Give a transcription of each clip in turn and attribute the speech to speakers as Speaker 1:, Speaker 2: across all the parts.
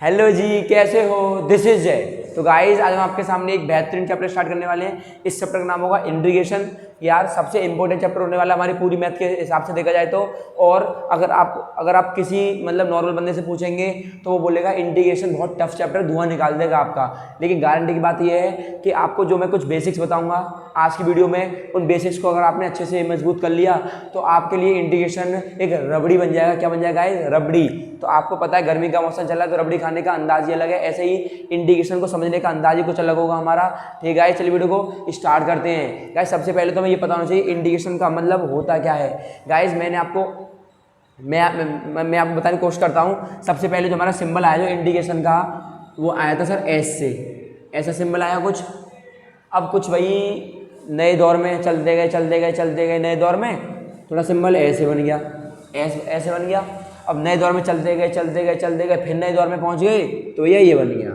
Speaker 1: Hello जी, कैसे हो? This is जय। तो गाइज आज हम आपके सामने एक बेहतरीन चैप्टर स्टार्ट करने वाले हैं। इस चैप्टर का नाम होगा इंटीग्रेशन। यार सबसे इंपॉर्टेंट चैप्टर होने वाला हमारी पूरी मैथ के हिसाब से देखा जाए तो। और अगर आप किसी मतलब नॉर्मल बंदे से पूछेंगे तो वो बोलेगा इंटीग्रेशन बहुत टफ चैप्टर, धुआं निकाल देगा आपका। लेकिन गारंटी की बात यह है कि आपको जो मैं कुछ बेसिक्स बताऊंगा आज की वीडियो में, उन बेसिक्स को अगर आपने अच्छे से मजबूत कर लिया तो आपके लिए इंटीग्रेशन एक रबड़ी बन जाएगा। क्या बन जाएगा? रबड़ी। तो आपको पता है गर्मी का मौसम चला है तो रबड़ी खाने का अंदाज ही अलग है, ऐसे ही इंटीग्रेशन को समझने का अंदाज ही कुछ अलग होगा हमारा। ठीक है, चलिए वीडियो को स्टार्ट करते हैं। गाइस सबसे पहले तो मैं ये पता होना चाहिए इंटीग्रेशन का मतलब होता क्या है। गाइस मैं आपको बताने की कोशिश करता हूँ। सबसे पहले जो हमारा सिंबल आया जो इंटीग्रेशन का, वो आया था सर एस से। ऐसा सिंबल आया कुछ। अब कुछ वही नए दौर में चलते गए नए दौर में थोड़ा सिंबल ऐसे बन गया, ऐसे बन गया। अब नए दौर में चलते गए फिर नए दौर में पहुंच गए तो ये बन गया।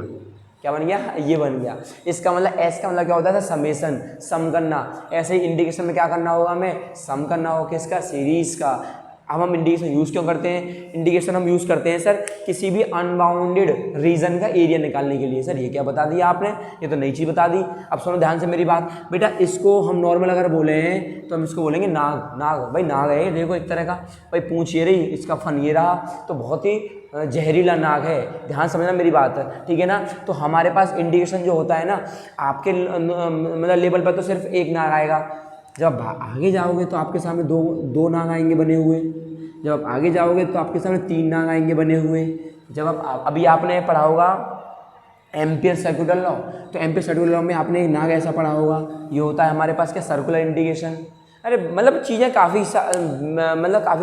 Speaker 1: क्या बन गया? ये बन गया। इसका मतलब एस का मतलब क्या होता है? समेशन, सम करना। ऐसे ही इंटीग्रेशन में क्या करना होगा? हमें सम करना होगा। किसका? सीरीज का। अब हम इंटीग्रेशन यूज़ क्यों करते हैं? इंटीग्रेशन हम यूज़ करते हैं सर किसी भी अनबाउंडेड रीजन का एरिया निकालने के लिए। सर ये क्या बता दिया आपने? ये तो नई चीज़ बता दी। अब सुनो ध्यान से मेरी बात बेटा। इसको हम नॉर्मल अगर बोले हैं तो हम इसको बोलेंगे नाग। नाग भाई, नाग है देखो एक तरह का। भाई पूंछ ये रही, इसका फन ये रहा, तो बहुत ही जहरीला नाग है। ध्यान समझना मेरी बात है, ठीक है ना। तो हमारे पास इंटीग्रेशन जो होता है ना, आपके मतलब लेवल पर तो सिर्फ एक नाग आएगा। जब आगे जाओगे तो आपके सामने दो नाग आएंगे बने हुए। जब आप आगे जाओगे तो आपके सामने 3 नाग आएंगे बने हुए। जब आप अभी आपने पढ़ा होगा एम्पियर सर्कुलर लॉ, तो एम्पियर सर्कुलर लॉ में आपने एक नाग ऐसा पढ़ा होगा। ये होता है हमारे पास क्या? Circular integration. अरे मतलब चीज़ें काफ़ी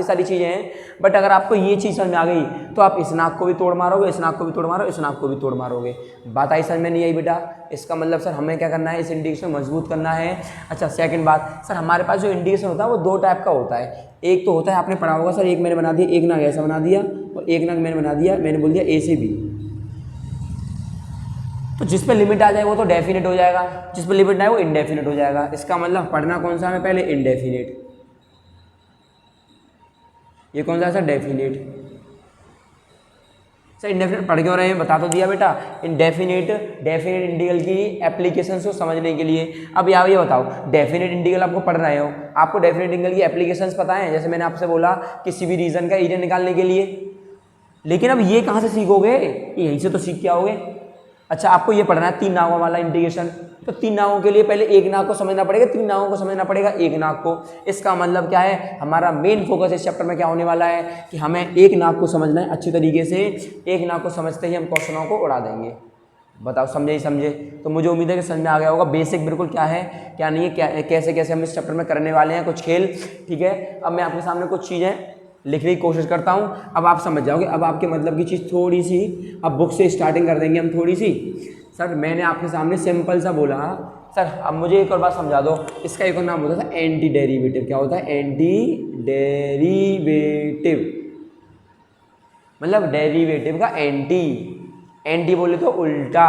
Speaker 1: सारी चीज़ें हैं, बट अगर आपको ये चीज़ समझ में आ गई तो आप इस नाग को भी तोड़ मारोगे, इस नाग को भी तोड़ मारो, इस नाग को भी तोड़ मारोगे। बात आई समझ में? नहीं आई बेटा? इसका मतलब सर हमें क्या करना है? इस इंटीग्रेशन मजबूत करना है। अच्छा सेकंड बात, सर हमारे पास जो इंटीग्रेशन होता है वो 2 टाइप का होता है। एक तो होता है आपने पढ़ा होगा सर, एक मैंने बना दिया, एक नाग ऐसा बना दिया और एक नाग मैंने बना दिया, मैंने बोल दिया ए से बी। तो जिस पे लिमिट आ जाए वो तो डेफिनेट हो जाएगा, जिस पे लिमिट ना है वो इनडेफिनेट हो जाएगा। इसका मतलब पढ़ना कौन सा हमें? पहले इनडेफिनेट। ये कौन सा है सर? डेफिनेट। सर इंडेफिनेट पढ़ क्यों रहे हैं? बता तो दिया बेटा। डेफिनेट इंटीग्रल की एप्लीकेशंस को समझने के लिए। अब यहाँ ये बताओ, डेफिनेट इंटीग्रल आपको पढ़ रहे हो, आपको डेफिनेट इंटीग्रल की एप्लीकेशंस पता है? जैसे मैंने आपसे बोला किसी भी रीजन का एरिया निकालने के लिए। लेकिन अब ये कहाँ से सीखोगे? यहीं से तो सीख के आओगे। अच्छा आपको ये पढ़ना है 3 नागों वाला इंटीग्रेशन। तो 3 नागों के लिए पहले एक नाग को समझना पड़ेगा, 3 नागों को समझना पड़ेगा एक नाग को। इसका मतलब क्या है? हमारा मेन फोकस इस चैप्टर में क्या होने वाला है कि हमें एक नाग को समझना है अच्छी तरीके से। एक नाग को समझते ही हम क्वेश्चनों को उड़ा देंगे। बताओ समझे ही समझे? तो मुझे उम्मीद है कि समझ में आ गया होगा बेसिक बिल्कुल क्या है क्या नहीं है, कैसे कैसे हम इस चैप्टर में करने वाले हैं कुछ खेल। ठीक है, अब मैं आपके सामने कुछ चीज़ें लिखने की कोशिश करता हूँ, अब आप समझ जाओगे। अब आपके मतलब की चीज़ थोड़ी सी, अब बुक से स्टार्टिंग कर देंगे हम थोड़ी सी। सर मैंने आपके सामने सिंपल सा बोला सर, अब मुझे एक और बात समझा दो। इसका एक और नाम होता था एंटी डेरिवेटिव। क्या होता है? Anti derivative. मतलब डेरिवेटिव का एंटी बोले तो उल्टा,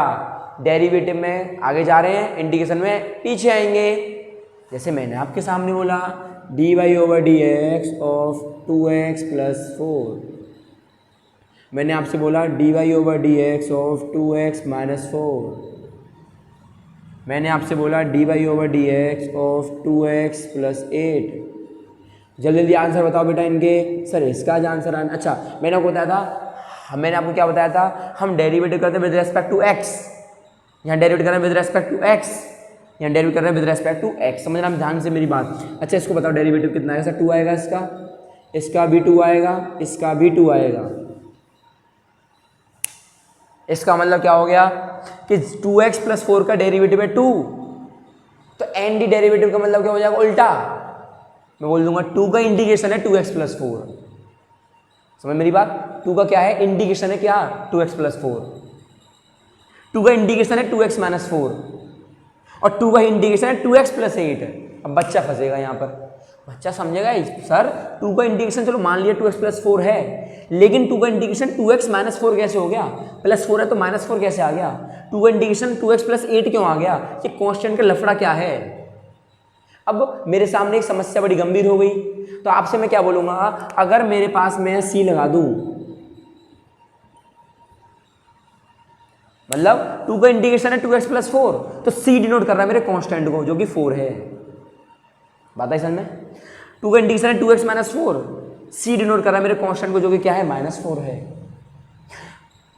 Speaker 1: डेरिवेटिव में आगे जा रहे हैं, इंटीग्रेशन में पीछे आएंगे। जैसे मैंने आपके सामने बोला dy/dx ऑफ 2x + 4। मैंने आपसे बोला dy/dx ऑफ 2x - 4। मैंने आपसे बोला dy/dx ऑफ 2x + 8। जल्दी जल्दी आंसर बताओ बेटा इनके। सर इसका जो आंसर आना, अच्छा मैंने आपको बताया था, मैंने आपको क्या बताया था? हम डेरिवेटिव करते हैं विद रेस्पेक्ट टू x। यहाँ डेरिवेटिव कर रहे हैं विद रेस्पेक्ट टू x, यहाँ डेरिवेटिव कर रहे हैं विद रेस्पेक्ट टू x। समझना ध्यान से मेरी बात। अच्छा इसको बताओ डेरिवेटिव कितना आएगा? सर 2 आएगा, इसका भी 2 आएगा, इसका भी 2 आएगा। इसका मतलब क्या हो गया कि 2x + 4 का डेरिवेटिव है 2। तो एंटी डेरिवेटिव का मतलब क्या हो जाएगा? उल्टा। मैं बोल दूंगा 2 का इंटीग्रेशन है 2x + 4। समझ मेरी बात? 2 का क्या है? इंटीग्रेशन है क्या? 2x + 4। 2 का इंटीग्रेशन है 2x - 4 और 2 का इंटीग्रेशन है 2x + 8। अब बच्चा फंसेगा यहाँ पर, बच्चा समझेगा सर 2 का इंटीग्रेशन चलो मान लिया 2x + 4 है, लेकिन 2 का इंटीग्रेशन 2x - 4 कैसे हो गया? +4 है तो -4 कैसे आ गया? 2 का इंटीग्रेशन 2x + 8 क्यों आ गया? ये कांस्टेंट का लफड़ा क्या है? अब मेरे सामने एक समस्या बड़ी गंभीर हो गई, तो आपसे मैं क्या बोलूँगा, अगर मेरे पास मैं c लगा दूँ, मतलब 2 का इंडिकेशन है 2x प्लस 4, तो c डिनोट कर रहा है मेरे कांस्टेंट को जो कि 4 है। बात आई समझ में? 2 का इंडिकेशन है 2x माइनस 4, c डिनोट कर रहा है मेरे कांस्टेंट को जो कि क्या है -4 है।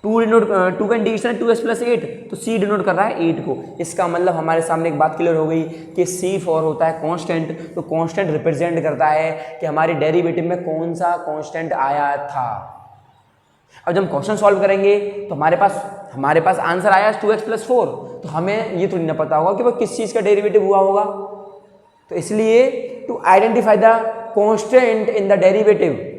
Speaker 1: 2 का इंडिकेशन है 2x प्लस 8, तो c डिनोट कर रहा है 8 को। इसका मतलब हमारे सामने एक बात क्लियर हो गई कि c4 होता है कांस्टेंट, तो कांस्टेंट रिप्रेजेंट करता है कि हमारे डेरिवेटिव में कौन सा कांस्टेंट आया था। अब जब हम क्वेश्चन सॉल्व करेंगे तो हमारे पास आंसर आया 2x प्लस 4, तो हमें ये थोड़ी ना पता होगा कि वो किस चीज़ का डेरिवेटिव हुआ होगा। तो इसलिए to identify the constant in the derivative,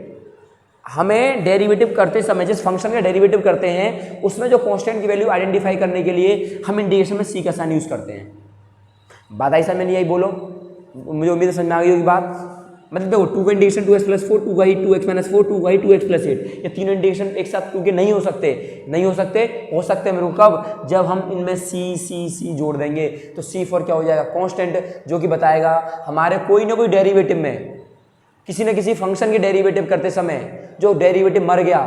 Speaker 1: हमें डेरिवेटिव करते समय जिस फंक्शन का डेरिवेटिव करते हैं उसमें जो कांस्टेंट की वैल्यू आइडेंटिफाई करने के लिए हम इंडिकेशन में सी का साइन यूज़ करते हैं। बात ऐसा में नहीं आई, बोलो, मुझे उम्मीद है समझ में आ गई होगी बात। मतलब देखो 2 का इंडिकेशन 2x प्लस 4, 2 का ही 2x माइनस 4, 2 का ही 2x प्लस 8, ये तीनों इंडिकेशन एक साथ 2 के नहीं हो सकते हो सकते मेरे को कब, जब हम इनमें c जोड़ देंगे तो c4 क्या हो जाएगा, कांस्टेंट, जो कि बताएगा हमारे कोई ना कोई डेरिवेटिव में किसी न किसी फंक्शन के डेरिवेटिव करते समय जो डेरिवेटिव मर गया,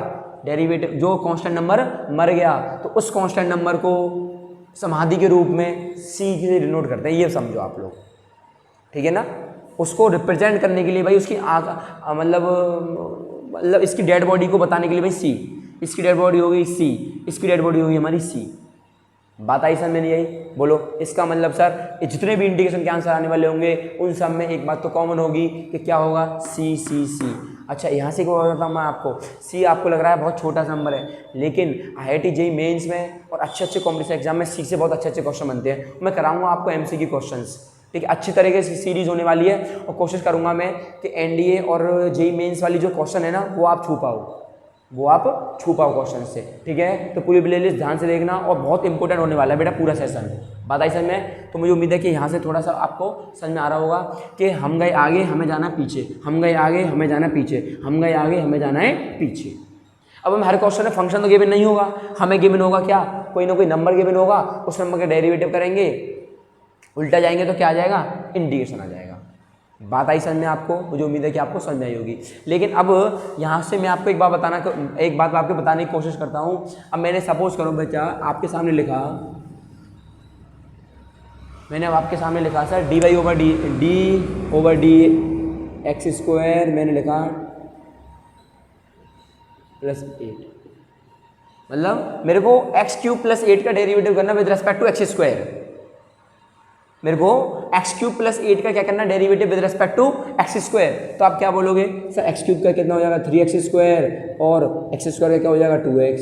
Speaker 1: डेरिवेटिव जो कांस्टेंट नंबर मर गया, तो उस कांस्टेंट नंबर को समाधि के रूप में c से डिनोट करते हैं। ये समझो आप लोग, ठीक है ना। उसको रिप्रेजेंट करने के लिए भाई उसकी मतलब इसकी डेड बॉडी को बताने के लिए भाई c, इसकी डेड बॉडी हो गई c, इसकी डेड बॉडी होगी हमारी c। बात आई सर में नहीं आई, बोलो। इसका मतलब सर जितने भी इंडिकेशन के आंसर आने वाले होंगे उन सब में एक बात तो कॉमन होगी कि क्या होगा, सी सी सी। अच्छा यहाँ से क्या बताता हूँ मैं आपको, सी आपको लग रहा है बहुत छोटा सा नंबर है, लेकिन IIT JEE मेंस में और अच्छे कॉम्पिटिशन एग्जाम में सी से बहुत अच्छे क्वेश्चन बनते हैं। मैं कराऊंगा आपको MCQ क्वेश्चंस, ठीक है, अच्छी तरीके से सीरीज होने वाली है और कोशिश करूंगा मैं कि NDA और JEE मेंस वाली जो क्वेश्चन है ना वो आप छू पाओ क्वेश्चन से, ठीक है। तो पूरी प्लेलिस्ट ध्यान से देखना और बहुत इंपॉर्टेंट होने वाला है बेटा पूरा सेशन। बात आई समझ में? तो मुझे उम्मीद है कि यहाँ से थोड़ा सा आपको समझ में आ रहा होगा कि हम गए आगे हमें जाना पीछे, हम गए आगे हमें जाना पीछे, हम गए आगे हमें जाना है पीछे। अब हम हर क्वेश्चन में फंक्शन तो गिवन नहीं होगा, हमें गिवन होगा क्या, कोई ना कोई नंबर गिवन होगा, उस नंबर का डेरिवेटिव करेंगे, उल्टा जाएंगे तो क्या आ जाएगा, इंडिकेशन आ जाएगा। बात आई समझ में आपको? मुझे उम्मीद है कि आपको समझ में आई होगी। लेकिन अब यहाँ से मैं आपको एक बात आपको बताने की कोशिश करता हूँ। अब मैंने सपोज करो बच्चा आपके सामने लिखा, मैंने अब आपके सामने लिखा sir dy over D x square, मैंने लिखा +8, मतलब मेरे को x³ + 8 का डेरिवेटिव करना विद रिस्पेक्ट टू x²। मेरे को x³ + 8 का क्या करना, derivative with respect to x²। तो आप क्या बोलोगे सर, x³ का कितना हो जाएगा 3x² और x² का क्या हो जाएगा 2x,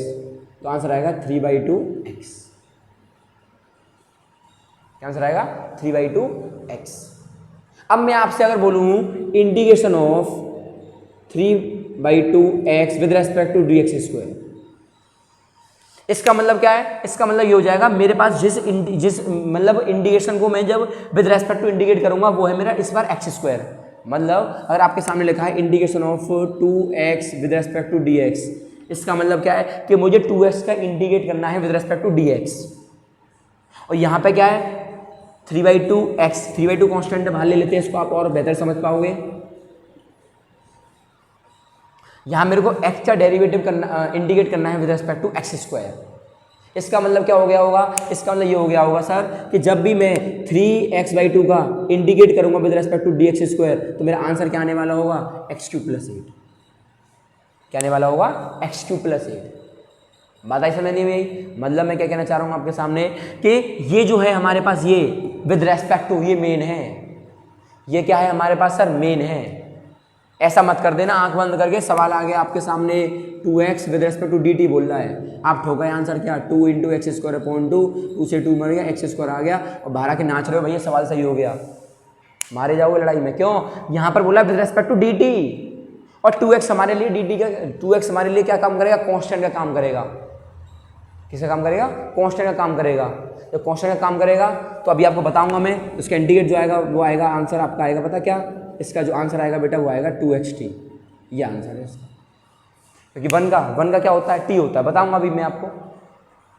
Speaker 1: तो आंसर आएगा 3/2x। क्या आंसर आएगा 3/2x। अब मैं आपसे अगर बोलूँ integration of 3/2x with respect to dx², इसका मतलब क्या है, इसका मतलब ये हो जाएगा मेरे पास जिस मतलब इंडिकेशन को मैं जब विद रेस्पेक्ट टू इंडिकेट करूंगा वो है मेरा इस बार x²। मतलब अगर आपके सामने लिखा है indication of 2x with respect to dx, इसका मतलब क्या है कि मुझे 2x का इंडिकेट करना है विद रेस्पेक्ट टू dx। और यहाँ पे क्या है 3/2x, 3/2 कॉन्स्टेंट बाहर ले लेते हैं, इसको आप और बेहतर समझ पाओगे। यहाँ मेरे को x का डेरिवेटिव करना इंडिकेट करना है विद रिस्पेक्ट टू x²। इसका मतलब क्या हो गया होगा, इसका मतलब ये हो गया होगा सर कि जब भी मैं 3x/2 का इंडिकेट करूंगा विद रिस्पेक्ट टू dx² तो मेरा आंसर क्या आने वाला होगा, x³ + 8। क्या आने वाला होगा, x³ + 8। बात ऐसा नहीं हुई, मतलब मैं क्या कहना चाह रहा हूँ आपके सामने कि ये जो है हमारे पास ये विद रेस्पेक्ट टू, ये मेन है, ये क्या है हमारे पास सर, मेन है। ऐसा मत कर देना आंख बंद करके सवाल आ गया आपके सामने 2x with respect to dt बोल रहा है, आप ठोका आंसर क्या 2 × x²/2, 2 से 2 मर गया, x² आ गया और बाहर आके नाच रहे हो भैया सवाल सही हो गया, मारे जाओगे लड़ाई में। क्यों, यहाँ पर बोला विद रिस्पेक्ट टू dt और 2x हमारे लिए dt का 2x हमारे लिए क्या काम करेगा, कांस्टेंट का काम करेगा। किसका काम करेगा, कांस्टेंट का काम करेगा। जब कांस्टेंट का काम करेगा तो अभी आपको बताऊंगा मैं, उसका इंडिकेट जो आएगा वो आएगा, आंसर आपका आएगा पता क्या, इसका जो आंसर आएगा बेटा वो आएगा 2xt, ये आंसर है इसका। क्योंकि वन का क्या होता है, t होता है, बताऊंगा अभी मैं आपको,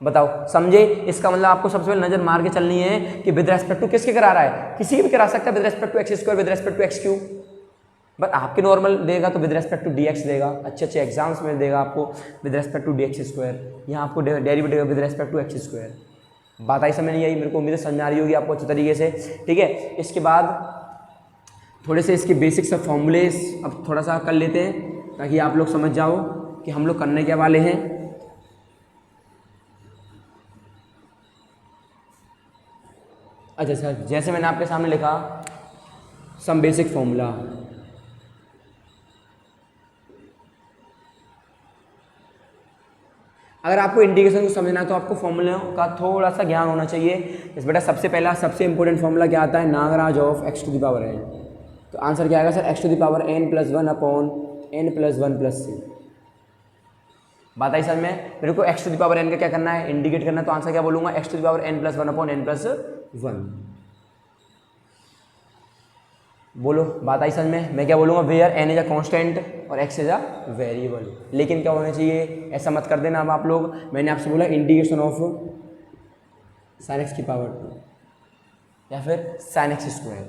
Speaker 1: बताओ समझे। इसका मतलब आपको सबसे पहले नजर मार के चलनी है कि विद रेस्पेक्ट टू किसके करा रहा है, किसी भी करा सकता है, with respect to x², with respect to x³। But आपके नॉर्मल देगा तो विद रेस्पेक्ट टू dx देगा, अच्छे अच्छे एग्जाम्स में देगा आपको with respect to dx square, यहाँ आपको derivative with respect to x square. बात आई समझ नहीं आई? मेरे को उम्मीद है समझ आ रही होगी आपको अच्छे तरीके से, ठीक है। इसके बाद थोड़े से इसके बेसिक सब फॉर्मूलेस अब थोड़ा सा कर लेते हैं ताकि आप लोग समझ जाओ कि हम लोग करने के वाले हैं। अच्छा सर, जैसे मैंने आपके सामने लिखा सम बेसिक फॉर्मूला, अगर आपको इंटीग्रेशन को समझना है तो आपको फॉर्मूलों का थोड़ा सा ज्ञान होना चाहिए। इस बेटा सबसे पहला सबसे इंपॉर्टेंट फॉर्मूला क्या आता है, नागराज of x to the power n। तो आंसर क्या आएगा sir, x to the power n plus 1 upon n plus 1 plus c। बात आई सर में, मेरे को x to the power n का क्या करना है, इंडिकेट करना है, तो आंसर क्या बोलूँगा, x to the power n plus 1 upon n plus 1। बोलो बात आई समझ में। मैं क्या बोलूँगा, where n is a constant और x इज अ वेरिएबल। लेकिन क्या होना चाहिए, ऐसा मत कर देना अब आप लोग, मैंने आपसे बोला इंटीग्रेशन ऑफ sin x की पावर 2 या फिर sin x स्क्वायर।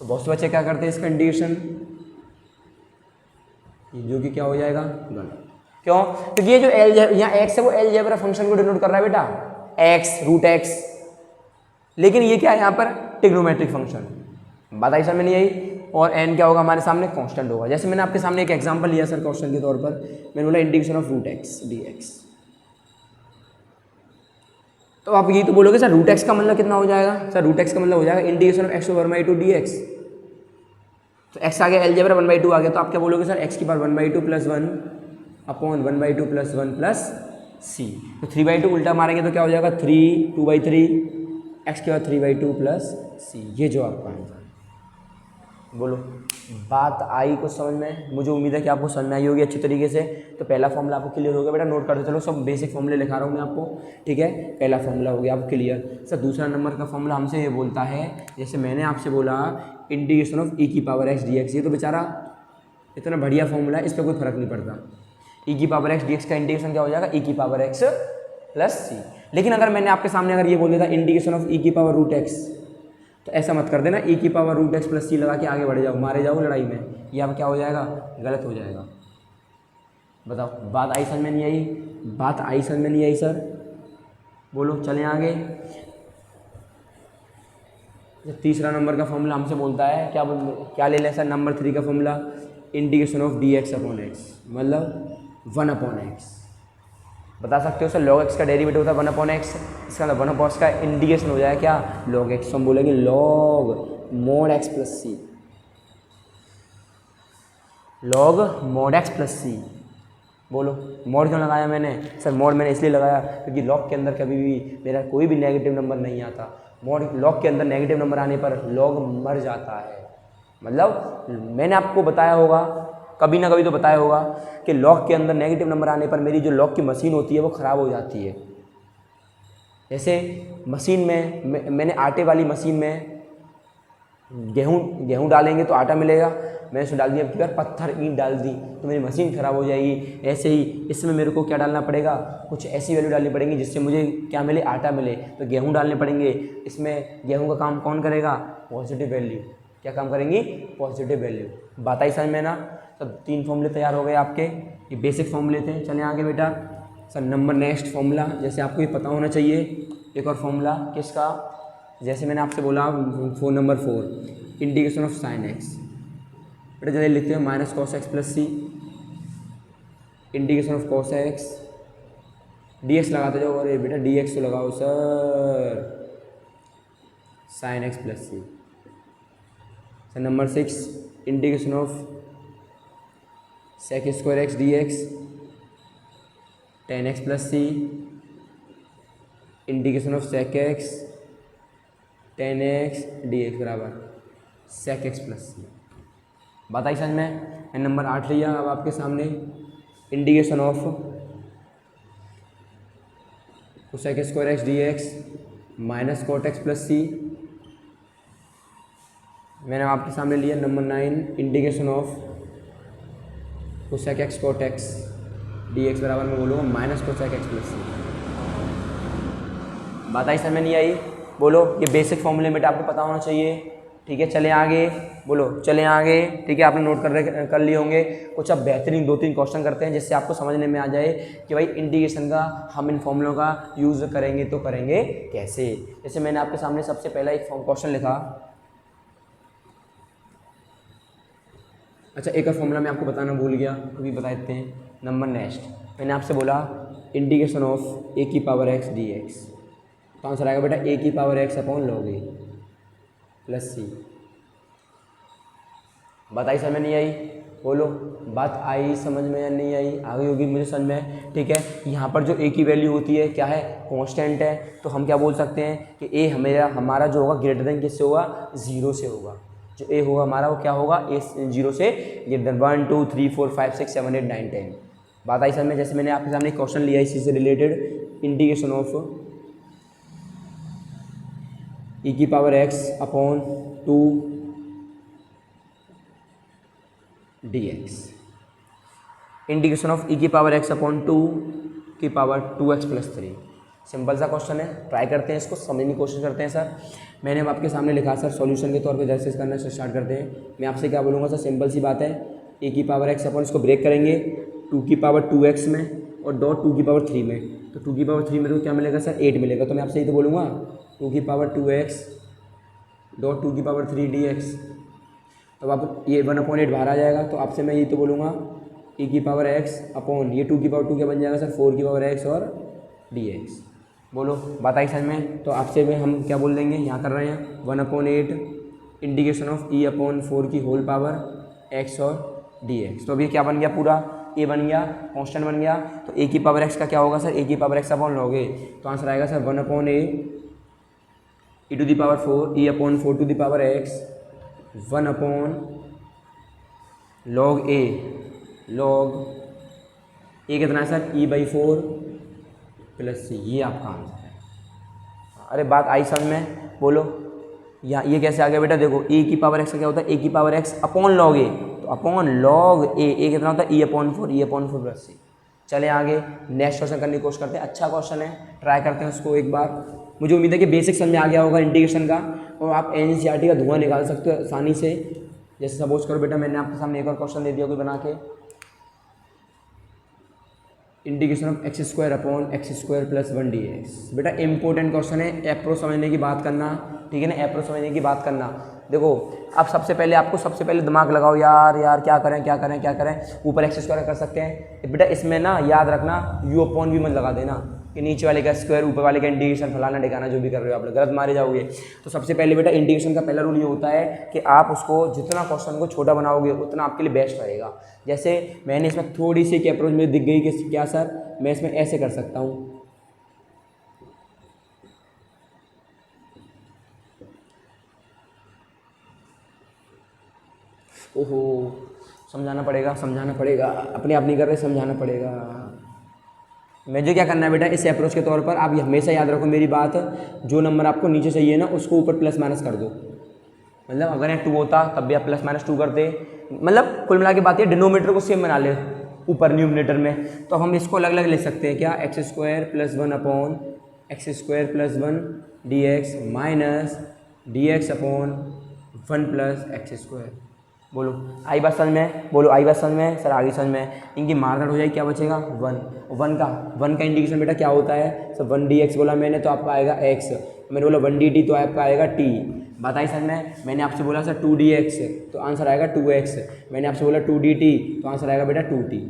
Speaker 1: तो बहुत से बच्चे क्या करते हैं इसका इंटीग्रेशन, जो कि क्या हो जाएगा गलत। क्यों? क्योंकि ये जो यहाँ x है वो अलजेब्रा फंक्शन को डिनोट कर रहा है बेटा, x रूट x, लेकिन ये क्या है यहाँ पर ट्रिग्नोमेट्रिक फंक्शन। बात आई समझ में नहीं आई। और n क्या होगा हमारे सामने, कांस्टेंट होगा। जैसे मैंने आपके सामने एक एग्जांपल लिया सर क्वेश्चन के तौर पर, मैंने बोला integration of root x dx। तो आप ये तो बोलोगे सर रूट x का मतलब कितना हो जाएगा, सर रूट x का मतलब हो जाएगा integration of x over 1/2 dx। तो x आ गया अलजेब्रा 1/2 आ गया, तो आप क्या बोलोगे सर x की power 1/2 plus 1 upon 1/2 plus 1 plus c। तो 3/2 उल्टा मारेंगे तो क्या हो जाएगा 3 2/3 x के बाद 3/2 प्लस c। ये जो आपका आंसर। बोलो बात आई कुछ समझ में? मुझे उम्मीद है कि आपको समझ में आई होगी अच्छी तरीके से। तो पहला फॉर्मूला आपको क्लियर हो गया बेटा, नोट करते चलो, सब बेसिक फॉर्मूले लिखा रहा हूँ मैं आपको, ठीक है। पहला फॉर्मूला हो गया आपको क्लियर। सर दूसरा नंबर का फॉर्मूला हमसे ये बोलता है, जैसे मैंने आपसे बोला इंटीग्रेशन ऑफ e की पावर x dx। ये तो बेचारा इतना बढ़िया फॉर्मूला है, इस पर कोई फर्क नहीं पड़ता। e की पावर x dx का इंटीग्रेशन क्या हो जाएगा, e की पावर x प्लस c। लेकिन अगर मैंने आपके सामने अगर ये बोल दिया था इंटीग्रेशन ऑफ e की पावर रूट x, तो ऐसा मत कर देना e की power root x plus c लगा के आगे बढ़ जाओ, मारे जाओ लड़ाई में, ये अब क्या हो जाएगा, गलत हो जाएगा। बताओ बात आई समझ में नहीं आई? बात आई समझ में नहीं आई सर? बोलो चलें आगे। तीसरा नंबर का फॉर्मूला हमसे बोलता है क्या ले लें सर, नंबर 3 का formula integration of dx upon x, मतलब 1 अपॉन x। बता सकते हो सर log x का डेरिवेटिव होता है 1 अपॉन x, इसका मतलब 1 अपॉन x का इंटीग्रेशन हो जाएगा क्या, log x। हम बोलेंगे log mod x plus c, log mod x plus c। बोलो mod क्यों लगाया मैंने, सर mod मैंने इसलिए लगाया क्योंकि log के अंदर कभी भी मेरा कोई भी नेगेटिव नंबर नहीं आता। log के अंदर नेगेटिव नंबर आने पर log मर जाता है। मतलब मैंने आपको बताया होगा, कभी ना कभी तो बताया होगा कि लॉग के अंदर नेगेटिव नंबर आने पर मेरी जो लॉग की मशीन होती है वो ख़राब हो जाती है। जैसे मशीन में मैंने आटे वाली मशीन में गेहूँ डालेंगे तो आटा मिलेगा, मैंने उसमें डाल दिया, अब की बार पत्थर ईंट डाल दी तो मेरी मशीन ख़राब हो जाएगी। ऐसे ही इसमें मेरे को क्या डालना पड़ेगा, कुछ ऐसी वैल्यू डालनी पड़ेगी जिससे मुझे क्या मिले, आटा मिले। तो गेहूँ डालने पड़ेंगे, इसमें गेहूँ का काम कौन करेगा, पॉजिटिव वैल्यू। क्या काम करेंगी, पॉजिटिव वैल्यू। बात आई समझ में ना? तब 3 फॉर्मूले तैयार हो गए आपके, ये बेसिक फॉर्मूले थे। चलें आगे बेटा। सर नंबर नेक्स्ट फॉर्मूला, जैसे आपको ये पता होना चाहिए एक और फॉर्मूला किसका, जैसे मैंने आपसे बोला number 4 integration of sine X. बेटा जल्दी लिखते हैं, minus cos X plus C, integration of cos X, D X लगाते जाओ। अरे बेटा डी एक्स तो लगाओ sir, sine X plus C. Sir number 6 integration of sec square x D X, tan X plus C, integration of sec X tan X D x बराबर sec x plus c. बात आई समझ में? Number 8 लिया अब आपके सामने integration of cosec square x D x minus cot x plus c. मैंने आपके सामने लिया number 9 integration of cosec x cot x D x बराबर मैं बोलूँगा minus cosec x plus c. बात आई समझ में नहीं आई? बोलो ये बेसिक फॉर्मूले बेटा आपको पता होना चाहिए, ठीक है, चलें आगे, बोलो चलें आगे। ठीक है, आपने नोट कर लिए होंगे। कुछ अब बेहतरीन 2-3 क्वेश्चन करते हैं जिससे आपको समझने में आ जाए कि भाई इंटीग्रेशन का हम इन फॉर्मूलों का यूज़ करेंगे तो करेंगे कैसे। जैसे मैंने आपके सामने सबसे पहला एक क्वेश्चन लिखा। अच्छा, एक और फॉर्मूला मैं आपको बताना भूल गया, तो भी बता देते हैं। नंबर नेक्स्ट मैंने आपसे बोला इंटीग्रेशन ऑफ ए की पावर एक्स डी एक्स, तो आंसर आएगा बेटा ए की पावर एक्स अपॉन लॉग ए प्लस सी। बात आई समझ में नहीं आई? बोलो, बात आई समझ में या नहीं आई? आ गई होगी मुझे समझ में। ठीक है, यहाँ पर जो ए की वैल्यू होती है क्या है, कांस्टेंट है, तो हम क्या बोल सकते हैं कि ए हमारा जो होगा ग्रेटर देन किससे होगा, 0 से होगा। जो ए होगा हमारा वो क्या होगा, ए 0 से ग्रेटर देन 1 2 3 4 5 6 7 8 9 10। बात आई समझ में? जैसे मैंने आपके सामने एक क्वेश्चन लिया इसी से रिलेटेड, इंटीग्रेशन ऑफ ई की power x upon 2 d x. Integration of e की पावर एक्स अपॉन 2 की पावर 2x प्लस 3। सिंपल सा क्वेश्चन है, ट्राई करते हैं इसको, समझने की कोशिश करते हैं। सर मैंने अब आपके सामने लिखा सर सॉल्यूशन के तौर पे एक्सरसाइज करना स्टार्ट करते हैं। मैं आपसे क्या बोलूँगा सर, सिंपल सी बात है, ए की पावर एक्स अपॉन इसको ब्रेक करेंगे 2 की पावर 2x में और डॉट 2 की पावर 3 में, तो 2 की पावर 3 में तो क्या मिलेगा सर, 8 मिलेगा। तो मैं आपसे ये तो बोलूँगा 2 की पावर 2x डॉट 2 की पावर 3 dx। तो आप ये 1/8 बाहर आ जाएगा, तो आपसे मैं ये तो बोलूँगा e की पावर x अपॉन ये 2 की पावर 2 क्या बन जाएगा सर, 4 की पावर x और dx। बोलो, बात आई समझ में? तो आपसे में हम क्या बोल देंगे, यहाँ कर रहे हैं 1/8 इंटीग्रेशन ऑफ e अपॉन 4 की होल पावर x और dx। तो अभी क्या बन गया, पूरा a बन गया, कांस्टेंट बन गया। तो a की पावर x का क्या होगा सर, a की power x upon log a। तो आंसर आएगा sir 1/8 e to the power 4 e upon 4 to the power x 1 upon log a. Log a कितना है सर, e/4 प्लस सी। ये आपका आंसर है। अरे बात आई समझ में? बोलो, यहाँ ये कैसे आ गया बेटा, देखो ए की पावर एक्स का क्या होता है, ए की पावर एक्स अपॉन लॉग ए, तो अपॉन लॉग ए कितना होता है, e/4 प्लस सी। चले आगे नेक्स्ट क्वेश्चन करने की कोशिश करते हैं। अच्छा क्वेश्चन है, ट्राई करते हैं उसको एक बार। मुझे उम्मीद है कि बेसिक समझ में आ गया होगा इंटीग्रेशन का, और आप NCERT का धुआं निकाल सकते हो आसानी से। जैसे सपोज करो बेटा, मैंने आपके सामने एक और क्वेश्चन दे दिया कोई बना के, integration of x² upon x² plus 1 dx। बेटा इंपॉर्टेंट क्वेश्चन है, एप्रो समझने की बात करना, ठीक है ना, एप्रो समझने की बात करना। देखो अब सबसे पहले दिमाग लगाओ, यार क्या करें। ऊपर x² कर सकते हैं बेटा, इसमें ना याद रखना u अपॉन v मत लगा देना कि नीचे वाले का स्क्वायर ऊपर वाले का इंटीग्रेशन, फलाना ठिकाना जो भी कर रहे हो आप लोग गलत मारे जाओगे। तो सबसे पहले बेटा इंटीग्रेशन का पहला रूल ये होता है कि आप उसको जितना क्वेश्चन को छोटा बनाओगे उतना आपके लिए बेस्ट रहेगा। जैसे मैंने इसमें थोड़ी सी एक अप्रोच मुझे दिख गई कि क्या सर, मैं इसमें ऐसे कर सकता हूँ, ओहो समझाना पड़ेगा, अपने आप नहीं कर रहे, समझाना पड़ेगा। मुझे क्या करना है बेटा, इस अप्रोच के तौर पर आप हमेशा याद रखो मेरी बात, जो नंबर आपको नीचे चाहिए ना उसको ऊपर प्लस माइनस कर दो। मतलब अगर यहाँ 2 होता तब भी आप प्लस माइनस 2 करते, मतलब कुल मिला के बात है डिनोमिनेटर को सेम बना ले ऊपर न्यूमिनेटर में। तो हम इसको अलग अलग ले सकते हैं क्या, x² plus 1 upon x² plus 1 dx minus dx upon 1 plus x²। बोलो आई बात समझ में? बोलो आई बात समझ में? सर आगे समझ में? इनकी मार्केट हो जाएगी, क्या बचेगा 1 का इंडिकेशन बेटा क्या होता है सर, 1 dx बोला मैंने तो आपका आएगा x, मैंने बोला 1 dt तो आपका आएगा t। बताइए सर मैंने आपसे बोला सर 2 dx तो आंसर आएगा 2x, मैंने आपसे बोला 2 dt तो आंसर आएगा बेटा 2t।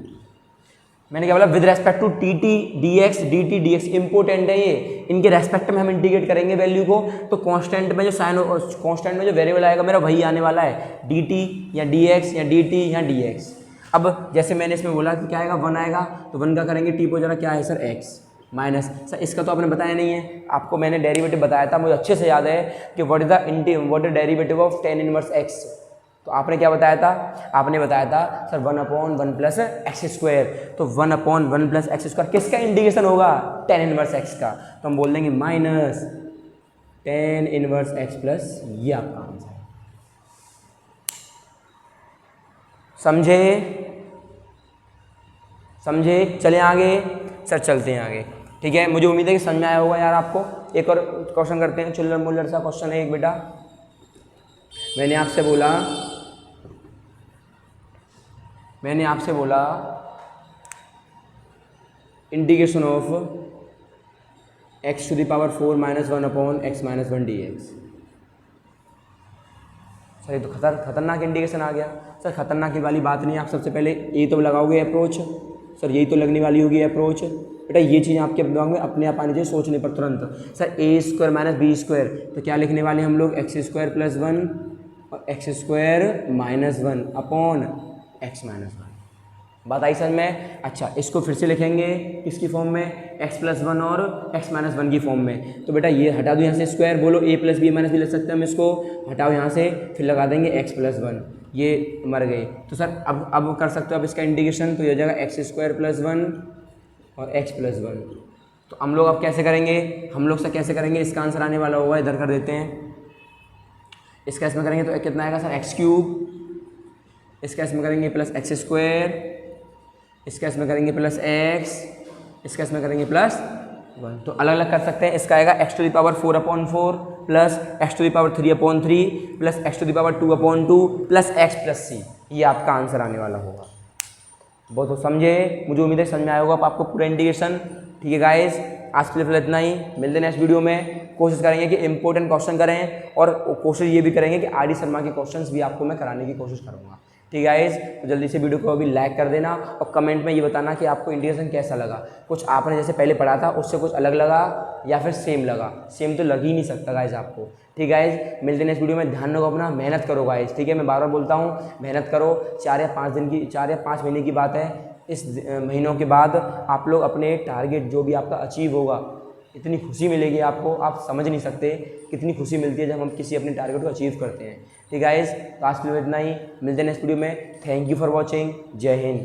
Speaker 1: मैंने क्या बोला, with respect to dt dx dt dx important है ये, इनके रेस्पेक्ट में हम इंटीग्रेट करेंगे वैल्यू को, तो कांस्टेंट में जो कांस्टेंट में जो वेरिएबल आएगा मेरा वही आने वाला है, dt या dx या dt या dx। अब जैसे मैंने इसमें बोला कि क्या आएगा 1 आएगा, तो 1 का करेंगे t पर जरा क्या है सर x माइनस। सर इसका तो आपने बताया नहीं है, आपको मैंने डेरिवेटिव बताया था, मुझे अच्छे से याद है कि what is derivative of tan inverse x। तो आपने क्या बताया था, आपने बताया था सर 1/1 प्लस x²। तो 1/1 प्लस x² किसका इंटीग्रेशन होगा, tan इनवर्स x का। तो हम बोल देंगे minus tan inverse x plus, ये आपका आंसर है। समझे? चले आगे सर, चलते हैं आगे, ठीक है। मुझे उम्मीद है कि समझ में आया होगा यार आपको। एक और क्वेश्चन करते हैं, चिल्लर मुल्लर सा क्वेश्चन है एक बेटा, मैंने आपसे बोला integration of x⁴ -1 upon x - 1 dx। Sir ये तो खतरनाक इंटीग्रेशन आ गया। सर खतरनाक की वाली बात नहीं है, आप सबसे पहले ये तो लगाओगे अप्रोच, सर यही तो लगने वाली होगी अप्रोच। बेटा ये चीज़ आपके दिमाग में अपने आप आनी चाहिए सोचने पर तुरंत। सर a² - b², तो क्या लिखने वाले हम लोग x² + 1 और x² - 1 अपॉन x - 1। बात आई समझ में? अच्छा इसको फिर से लिखेंगे किसकी फॉर्म में, x + 1 और x - 1 की फॉर्म में। तो बेटा ये हटा दो यहाँ से स्क्वायर, बोलो a + b - भी लिख सकते हैं हम इसको, हटाओ यहाँ से, फिर लगा देंगे x + 1, ये मर गए। तो सर अब कर सकते हो आप इसका इंटीग्रेशन, तो ये हो जाएगा x² + 1 और x + 1। तो हम लोग अब कैसे करेंगे, कैसे करेंगे, इसका आंसर आने वाला होगा, इधर कर देते हैं। इसका इसमें करेंगे तो कितना आएगा सर x³, इसका इसमें करेंगे प्लस x², इसका इसमें करेंगे प्लस x, इसका इसमें करेंगे +1। तो अलग अलग कर सकते हैं। इसका आएगा x⁴/4 plus x⁴/3/3 plus x⁴/2/2 plus x + c, ये आपका आंसर आने वाला होगा। बहुत समझे, मुझे उम्मीद है समझ में आया होगा आपको पूरा इंटीग्रेशन। ठीक है गाइस, आज के लिए फिलहाल इतना ही, मिलते हैं नेक्स्ट वीडियो में। कोशिश करेंगे कि इंपॉर्टेंट क्वेश्चन करें और कोशिश ये भी करेंगे कि आर डी शर्मा के क्वेश्चंस भी आपको मैं कराने की कोशिश करूँगा। ठीक है गाइस, तो जल्दी से वीडियो को अभी लाइक कर देना और कमेंट में ये बताना कि आपको इंटीग्रेशन कैसा लगा। कुछ आपने जैसे पहले पढ़ा था उससे कुछ अलग लगा या फिर सेम लगा, सेम तो लग ही नहीं सकता गाइस आपको। ठीक है गाइस, मिलते हैं नेक्स्ट वीडियो में, ध्यान रखो अपना, मेहनत करो गाइस। ठीक है, मैं बार बार बोलता हूँ मेहनत करो। 4 या 5 महीने की बात है, इस महीनों के बाद आप लोग अपने टारगेट जो भी आपका अचीव होगा, इतनी खुशी मिलेगी आपको, आप समझ नहीं सकते कितनी खुशी मिलती है जब हम किसी अपने टारगेट को अचीव करते हैं। ठीक है गाइस, तो आज के लिए इतना ही, मिलते हैं नेक्स्ट वीडियो में। थैंक यू फॉर वॉचिंग, जय हिंद।